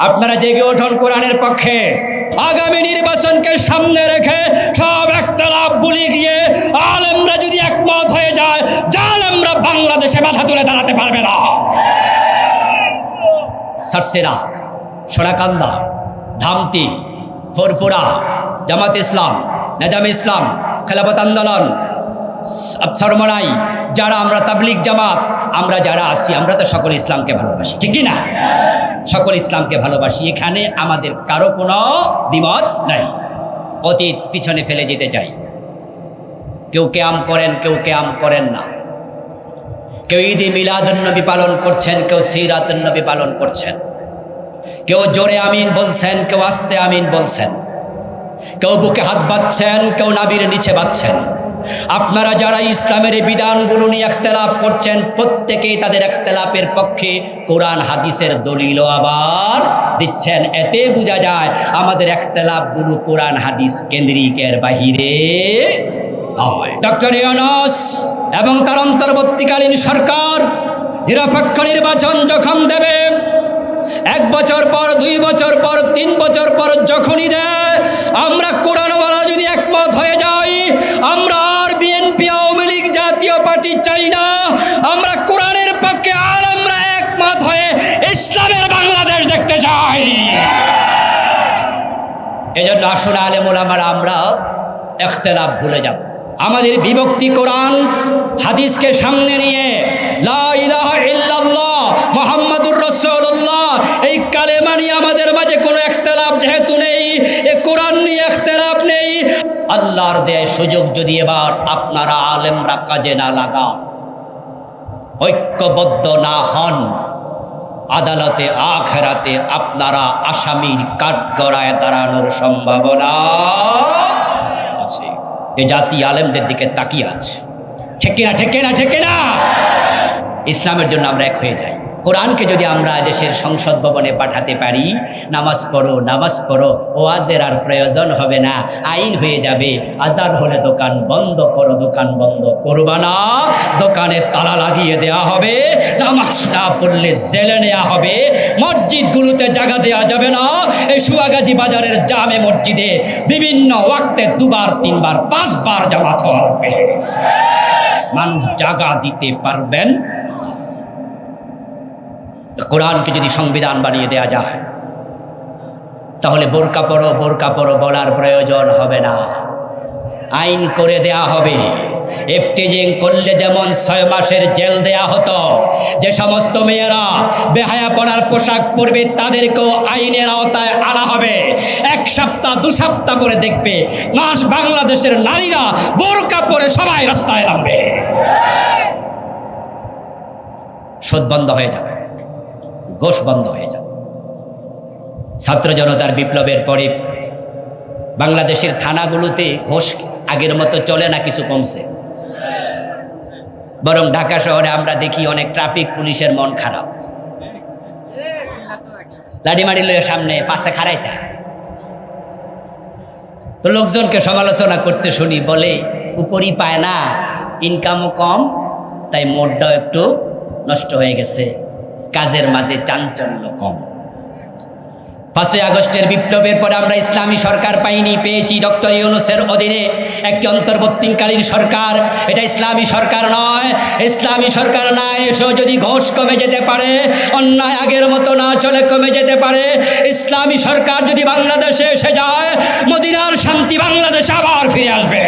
আপনারা জেগে উঠুন কোরআনের পক্ষে। আগামী নির্বাচনকে সামনে রেখে সব একতলাপ ভুলে গিয়ে আলেমরা যদি একমত হয়ে যায়, জালেমরা বাংলাদেশে মাথা তুলে দাঁড়াতে পারবে না। সারসেরা, সোনাকান্দা, ধামতি, ফুরফুরা, জামাত ইসলাম, নেজাম ইসলাম, খেলাফত আন্দোলন, সরমনাই, যারা আমরা তাবলিগ জামাত, আমরা যারা আছি, আমরা তো সকল ইসলামকে ভালোবাসি, ঠিক কি না? সকল ইসলামকে ভালোবাসি, এখানে আমাদের কারো কোনো দ্বিমত নাই। অতীত পিছনে ফেলে যেতে চাই। কেউ কেয়াম করেন, কেউ কেয়াম করেন না। কেউ ঈদে মিলাদুন্নবী পালন করছেন, কেউ সিরাতুন্নবী পালন করছেন। কেউ জোরে আমিন বলছেন, কেউ আস্তে আমিন বলছেন। কেউ বুকে হাত বাঁধছেন, কেউ নাভির নিচে বাঁধছেন। আপনারা যারা ইসলামের এই বিধানগুলো নিয়ে ইখতিলাফ করছেন, প্রত্যেকেই তাদের ইখতিলাফের পক্ষে কোরআন হাদিসের দলিলও আবার দিচ্ছেন। এতে বোঝা যায় আমাদের ইখতিলাফগুলো কোরআন হাদিস কেন্দ্রিকের বাহিরে নয়। ডক্টর ইউনূস এবং তার অন্তর্বর্তীকালীন সরকার নিরপেক্ষ নির্বাচন যখন দেবে, 1 বছর পর, 2 বছর পর, 3 বছর পর যখনই দেয়, আমরা কোরআনওয়ালা যদি একমত হয়ে যাই, আমরা আর বিএনপি, আওয়ামী লীগ, জাতীয় পার্টি চাই না। আমরা কোরআনের পক্ষে আলেমরা একমত হয়ে ইসলামের বাংলাদেশ দেখতে চাই। এজন্য আসুন আলেম ওলামারা আমরা ইখতিলাফ ভুলে যাব। আমাদের বিভক্তি কোরআন হাদিসকে সামনে নিয়ে লা ইলাহা ইল্লাল্লাহ মুহাম্মাদুর রাসূলুল্লাহ এই কালেমা নিয়ে আমাদের মাঝে কোনো ইখতিলাফ যেহেতু নেই, এ কোরআন নিয়ে ইখতিলাফ নেই। আল্লাহর দেয় সুযোগ যদি এবার আপনারা আলেমরা কাজে না লাগান, ঐক্যবদ্ধ না হন, আদালতে আখিরাতে আপনারা আসামির কাঠগড়ায় দাঁড়ানোর সম্ভাবনা আছে। এ জাতি আলেমদের দিকে তাকিয়ে আছে, ঠিক কিনা, ঠিক কিনা, ঠিক কিনা? ইসলামের জন্য আমরা এক হয়ে যাই। কোরআনকে যদি আমরা দেশের সংসদ ভবনে পাঠাতে পারি, নামাজ পড়ো, নামাজ পড়ো, ওয়াজের আর প্রয়োজন হবে না, আইন হয়ে যাবে। আজান হলে দোকান বন্ধ করো, দোকান বন্ধ করবা না, দোকানে তালা লাগিয়ে দেওয়া হবে, নামাজ না পড়লে জেলে নেওয়া হবে, মসজিদগুলোতে জায়গা দেওয়া যাবে না। এই সুয়াগাজী বাজারের জামে মসজিদে বিভিন্ন ওয়াক্তে 2 বার 3 বার 5 বার জামাত হওয়া লাগবে। মানুষ জায়গা দিতে পারবেন। কোরআনকে যদি সংবিধান বানিয়ে দেয়া যায়, তাহলে বোরকা পরো, বোরকা পরো বলার প্রয়োজন হবে না, আইন করে দেয়া হবে। এফটিজিং করলে যেমন 6 মাসের জেল দেয়া হতো, যে সমস্ত মেয়েরা বেহায়াপনার পোশাক পরবে তাদেরকেও আইনের আওতায় আনা হবে। 1 সপ্তাহ 2 সপ্তাহ পরে দেখবে বাংলাদেশের নারীরা বোরকা পরে সবাই রাস্তায় নামবে, সুদ বন্ধ হয়ে যাবে, ঘোষ বন্ধ হয়ে যাবে। ছাত্র জনতার বিপ্লবের পরে বাংলাদেশের থানাগুলোতে ঘোষ আগের মতো চলে না, কিছু কমছে। বরং ঢাকা শহরে আমরা দেখি অনেক ট্রাফিক পুলিশের মন খারাপ, লাঠিমারি লয়ে সামনে পাশে খাড়াইতা। তো লোকজনকে সমালোচনা করতে শুনি, বলে উপরই পায় না, ইনকামও কম, তাই মোডটাও একটু নষ্ট হয়ে গেছে, কাজের মাঝে চাঞ্চল্য কম। 5ই আগস্টের বিপ্লবের পরে আমরা ইসলামী সরকার পাইনি, পেয়েছি ডক্টর ইউনূসের অধীনে একটি অন্তর্বর্তীকালীন সরকার। এটা ইসলামী সরকার নয়। ইসলামী সরকার না এসেও যদি ঘোষ কমে যেতে পারে, অন্যায় আগের মতো না চলে কমে যেতে পারে, ইসলামী সরকার যদি বাংলাদেশে এসে যায়, মদিনার শান্তি বাংলাদেশে আবার ফিরে আসবে।